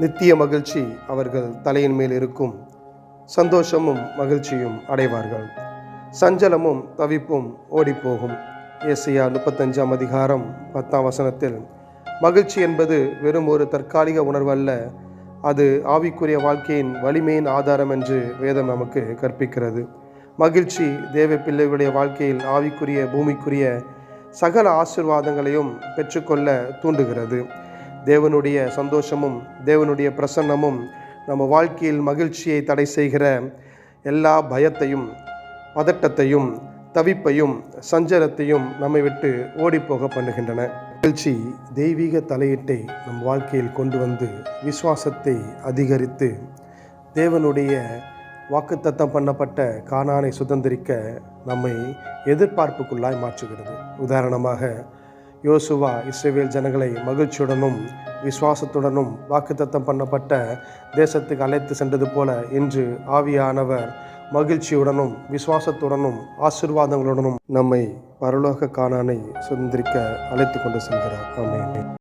நித்திய மகிழ்ச்சி அவர்கள் தலையின் மேல் இருக்கும். சந்தோஷமும் மகிழ்ச்சியும் அடைவார்கள். சஞ்சலமும் தவிப்பும் ஓடிப்போகும். ஏசாயா 35 அதிகாரம் 10 மகிழ்ச்சி என்பது வெறும் ஒரு தற்காலிக உணர்வு அல்ல, அது ஆவிக்குரிய வாழ்க்கையின் வலிமையின் ஆதாரம் என்று வேதம் நமக்கு கற்பிக்கிறது. மகிழ்ச்சி தேவ பிள்ளைகளுடைய வாழ்க்கையில் ஆவிக்குரிய பூமிக்குரிய சகல ஆசீர்வாதங்களையும் பெற்றுக்கொள்ள தூண்டுகிறது. தேவனுடைய சந்தோஷமும் தேவனுடைய பிரசன்னமும் நம்ம வாழ்க்கையில் மகிழ்ச்சியை தடை செய்கிற எல்லா பயத்தையும் பதட்டத்தையும் தவிப்பையும் சஞ்சலத்தையும் நம்மை விட்டு ஓடிப்போக பண்ணுகின்றன. மகிழ்ச்சி தெய்வீக தலையீட்டை நம் வாழ்க்கையில் கொண்டு வந்து விசுவாசத்தை அதிகரித்து தேவனுடைய வாக்குத்தத்தம் பண்ணப்பட்ட கானானை சுதந்திரிக்க நம்மை எதிர்பார்ப்புக்குள்ளாய் மாற்றுகிறது. உதாரணமாக யோசுவா இஸ்ரவேல் ஜனங்களை மகிழ்ச்சியுடனும் விசுவாசத்துடனும் வாக்குத்தத்தம் பண்ணப்பட்ட தேசத்துக்கு அழைத்து சென்றது போல இன்று ஆவியானவர் மகிழ்ச்சியுடனும் விசுவாசத்துடனும் ஆசீர்வாதங்களுடனும் நம்மை பரலோக கானானை சுதந்திரிக்க அழைத்து கொண்டு செல்கிறார். ஆமென்.